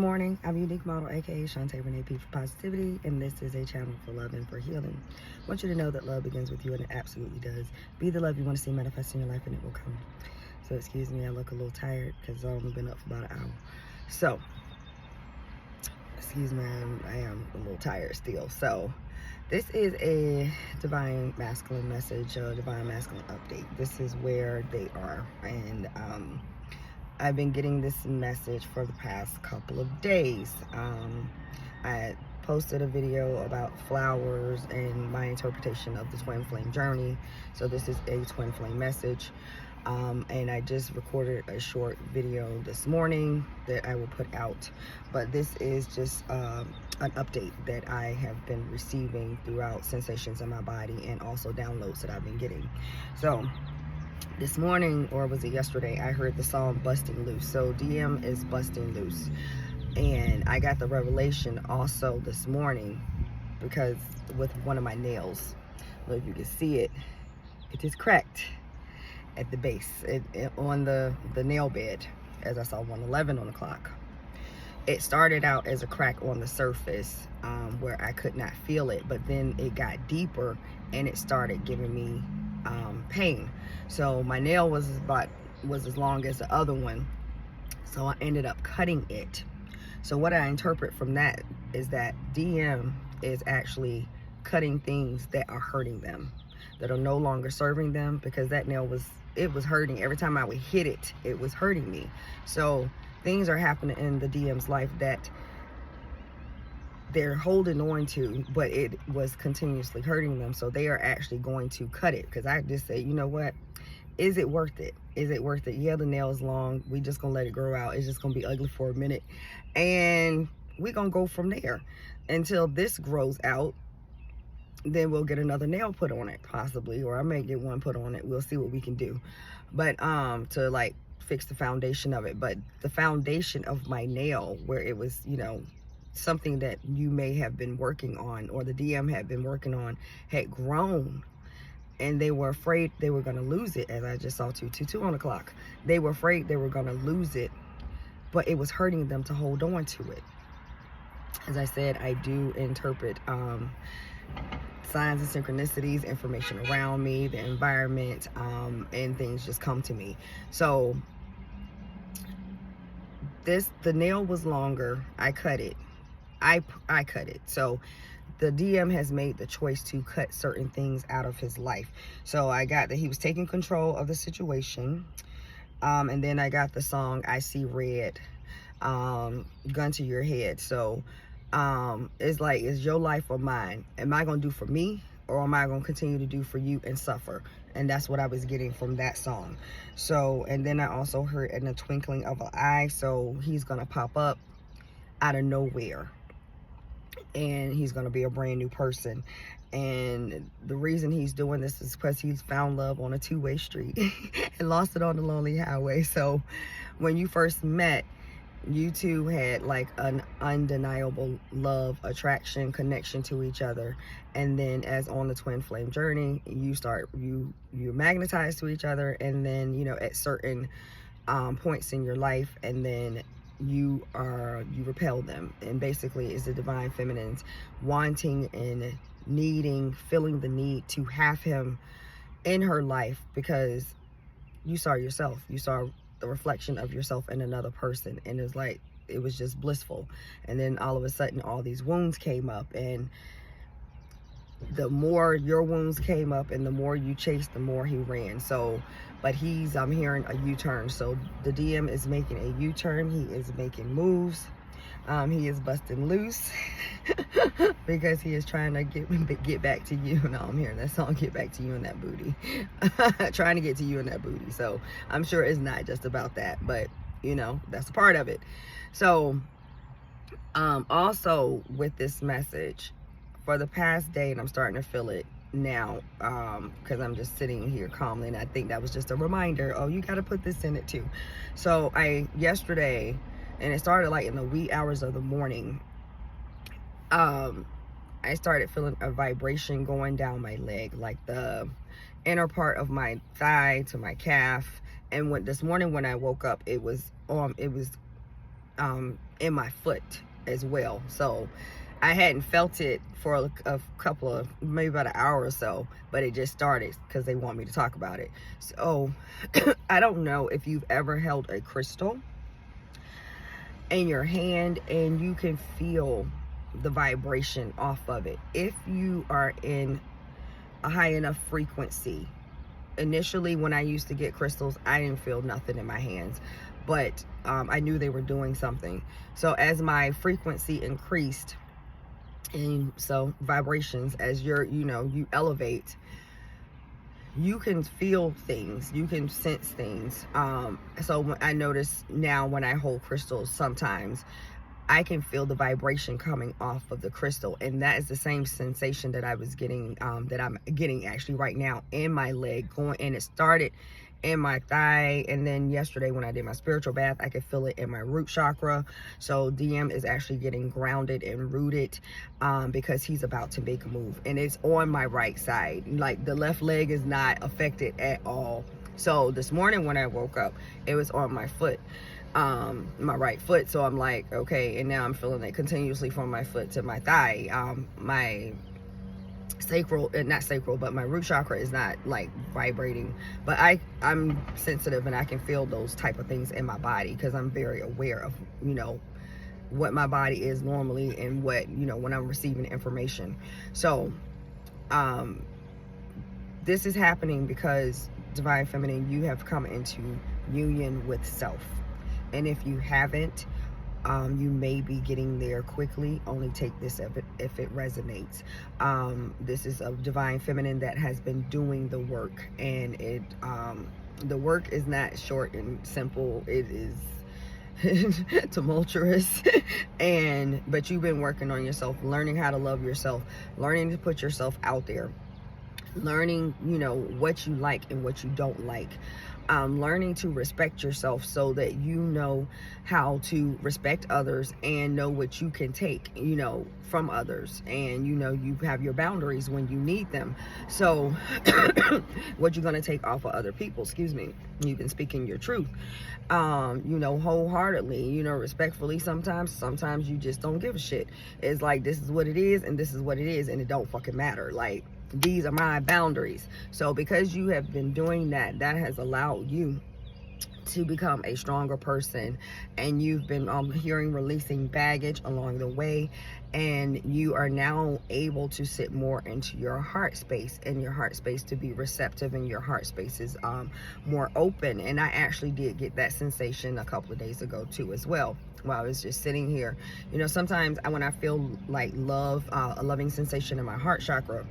Morning, I'm Unique Model, aka Shantae Renee P for Positivity, and this is a channel for love and for healing. I want you to know that love begins with you, and it absolutely does. Be the love you want to see manifest in your life, and it will come. So, excuse me, I look a little tired because I've only been up for about an hour. So, excuse me, I am a little tired still. So, this is a divine masculine message, a divine masculine update. This is where they are, and I've been getting this message for the past couple of days. I posted a video about flowers and my interpretation of the twin flame journey. So this is a twin flame message. And I just recorded a short video this morning that I will put out. But this is just an update that I have been receiving throughout sensations in my body and also downloads that I've been getting. So this morning, or was it yesterday, I heard the song Busting Loose. So DM is busting loose. And I got the revelation also this morning because with one of my nails, well, if you can see it, it is cracked at the base, on the nail bed, as I saw 111 on the clock. It started out as a crack on the surface where I could not feel it, but then it got deeper and it started giving me pain. So my nail was as long as the other one, so I ended up cutting it. So what I interpret from that is that DM is actually cutting things that are hurting them, that are no longer serving them, because that nail was hurting. Every time I would hit it, it was hurting me. So things are happening in the DM's life that they're holding on to, but it was continuously hurting them. So they are actually going to cut it, because I just say, you know what, is it worth it? Is it worth it? Yeah, the nail is long, we just gonna let it grow out. It's just gonna be ugly for a minute, and we're gonna go from there until this grows out. Then we'll get another nail put on it, possibly, or I may get one put on it. We'll see what we can do, but to like fix the foundation of it. But the foundation of my nail, where it was, you know, something that you may have been working on, or the DM had been working on, had grown, and they were afraid they were going to lose it, as I just saw 222 on the clock. They were afraid they were going to lose it, but it was hurting them to hold on to it. As I said, I do interpret signs and synchronicities, information around me, the environment, and things just come to me. So the nail was longer. I cut it. I cut it. So the DM has made the choice to cut certain things out of his life. So I got that he was taking control of the situation. And then I got the song I See Red, Gun to Your Head. So it's like, is your life or mine? Am I going to do for me, or am I going to continue to do for you and suffer? And that's what I was getting from that song. So, and then I also heard In the Twinkling of an Eye. So he's going to pop up out of nowhere, and he's going to be a brand new person. And the reason he's doing this is because he's found love on a two-way street and lost it on the lonely highway. So when you first met, you two had like an undeniable love, attraction, connection to each other. And then as on the twin flame journey, you're magnetized to each other. And then, you know, at certain points in your life, and then you repel them. And basically it's the divine feminines wanting and needing, feeling the need to have him in her life, because you saw yourself, you saw the reflection of yourself in another person, and it's like, it was just blissful. And then all of a sudden all these wounds came up, and the more your wounds came up and the more you chased, the more he ran. So, but I'm hearing a U-turn. So the DM is making a U-turn. He is making moves. He is busting loose because he is trying to get back to you. No, I'm hearing that song, Get Back to You and That Booty. Trying to get to you and that booty. So I'm sure it's not just about that, but you know, that's a part of it. So also with this message, for the past day, and I'm starting to feel it now, because I'm just sitting here calmly, and I think that was just a reminder, oh, you got to put this in it too. So yesterday, and it started like in the wee hours of the morning, I started feeling a vibration going down my leg, like the inner part of my thigh to my calf. And this morning when I woke up, it was in my foot as well. So I hadn't felt it for a couple of, maybe about an hour or so, but it just started because they want me to talk about it. So I don't know if you've ever held a crystal in your hand and you can feel the vibration off of it. If you are in a high enough frequency. Initially, when I used to get crystals, I didn't feel nothing in my hands, but I knew they were doing something. So as my frequency increased, and so vibrations, as you elevate, you can feel things, you can sense things. So I notice now when I hold crystals, sometimes I can feel the vibration coming off of the crystal, and that is the same sensation that I was getting, that I'm getting actually right now in my leg, and it started in my thigh, and then yesterday when I did my spiritual bath, I could feel it in my root chakra. So DM is actually getting grounded and rooted, because he's about to make a move, and it's on my right side. Like, the left leg is not affected at all. So this morning when I woke up, it was on my foot, my right foot. So I'm like, okay, and now I'm feeling it continuously from my foot to my thigh. My sacral, not sacral, but my root chakra is not like vibrating, but I'm sensitive and I can feel those type of things in my body because I'm very aware of what my body is normally and what when I'm receiving information. So this is happening because Divine Feminine, you have come into union with self. And if you haven't, you may be getting there quickly. Only take this if it resonates. This is a Divine Feminine that has been doing the work, and the work is not short and simple. It is tumultuous, but you've been working on yourself, learning how to love yourself, learning to put yourself out there, learning what you like and what you don't like, learning to respect yourself so that you know how to respect others and know what you can take from others, and you have your boundaries when you need them. So what you're going to take off of other people, excuse me, you've been speaking your truth, wholeheartedly, respectfully. Sometimes you just don't give a shit. It's like, this is what it is and this is what it is, and it don't fucking matter. Like, these are my boundaries. So because you have been doing that, that has allowed you to become a stronger person, and you've been releasing baggage along the way, and you are now able to sit more into your heart space, and your heart space to be receptive, and your heart space is more open. And I actually did get that sensation a couple of days ago too as well, while I was just sitting here. Sometimes when I feel like love, a loving sensation in my heart chakra,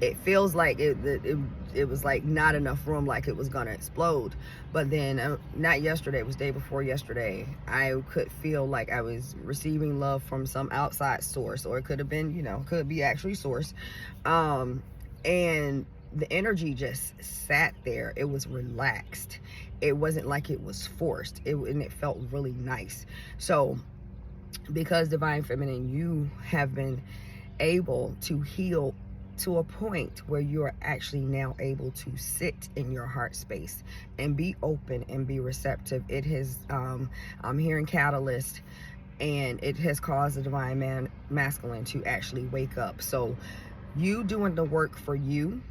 it feels like it was like not enough room, like it was gonna explode. But then not yesterday, it was day before yesterday, I could feel like I was receiving love from some outside source, or it could have been could be actually source, and the energy just sat there. It was relaxed. It wasn't like it was forced, and it felt really nice. So because Divine Feminine, you have been able to heal to a point where you are actually now able to sit in your heart space and be open and be receptive. It has, I'm hearing catalyst, and it has caused the Divine Masculine to actually wake up. So you doing the work for you,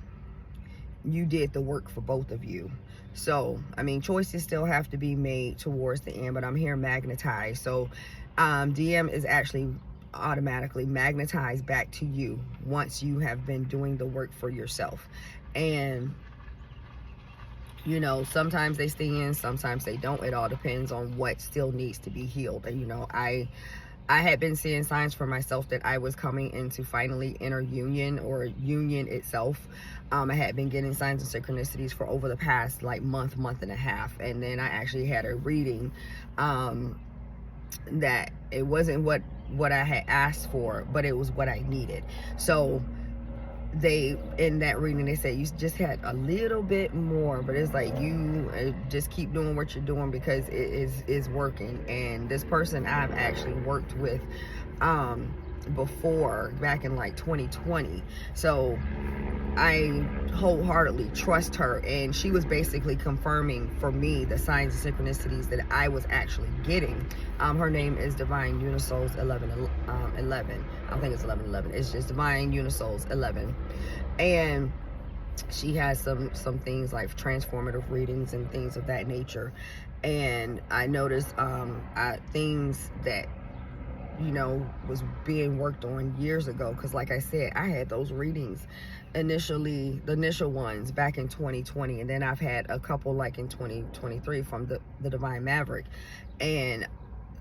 you did the work for both of you. So, choices still have to be made towards the end, but I'm hearing magnetized. So DM is actually automatically magnetized back to you once you have been doing the work for yourself. And sometimes they stay in, sometimes they don't. It all depends on what still needs to be healed. And I had been seeing signs for myself that I was coming into finally inner union, or union itself. I had been getting signs and synchronicities for over the past month and a half, and then I actually had a reading that it wasn't what I had asked for, but it was what I needed. So in that reading, they said you just had a little bit more, but it's like, you just keep doing what you're doing because it is working. And this person I've actually worked with before, back in like 2020. So I wholeheartedly trust her, and she was basically confirming for me the signs and synchronicities that I was actually getting. Her name is Divine Unisouls 1111. I don't think it's 1111. It's just Divine Unisouls 11, and she has some things like transformative readings and things of that nature. And I noticed things that, you know, was being worked on years ago, because like I said, I had those readings initially, the initial ones back in 2020, and then I've had a couple like in 2023 from the Divine Maverick. And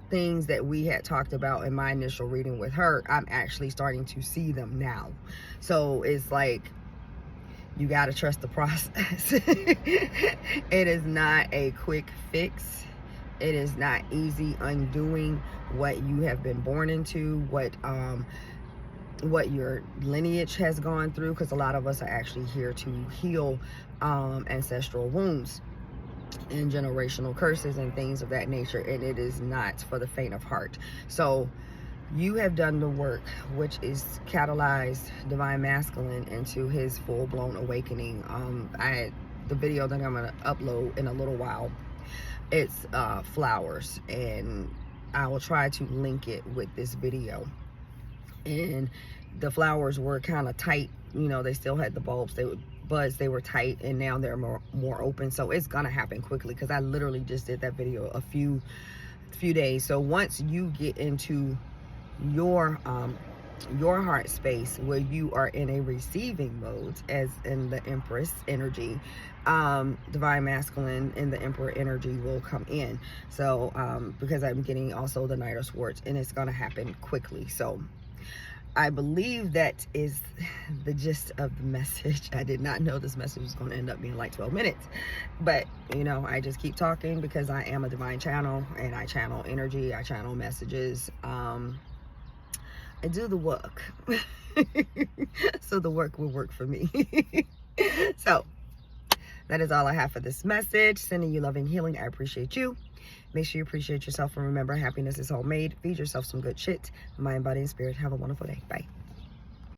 things that we had talked about in my initial reading with her, I'm actually starting to see them now. So it's like, you got to trust the process. It is not a quick fix. It is not easy undoing what you have been born into, what your lineage has gone through, because a lot of us are actually here to heal ancestral wounds and generational curses and things of that nature, and it is not for the faint of heart. So you have done the work, which is catalyzed Divine Masculine into his full-blown awakening. The video that I'm going to upload in a little while, it's flowers, and I will try to link it with this video. And the flowers were kind of tight, you know, they still had the bulbs, they were tight, and now they're more open. So it's gonna happen quickly, because I literally just did that video a few days. So once you get into your heart space where you are in a receiving mode, as in the Empress energy, Divine Masculine and the Emperor energy will come in. So because I'm getting also the Knight of Swords, and it's gonna happen quickly. So I believe that is the gist of the message. I did not know this message was going to end up being like 12 minutes. But, you know, I just keep talking because I am a divine channel, and I channel energy, I channel messages. I do the work. So the work will work for me. So that is all I have for this message. Sending you love and healing. I appreciate you. Make sure you appreciate yourself, and remember, happiness is homemade. Feed yourself some good shit. Mind, body, and spirit. Have a wonderful day. Bye.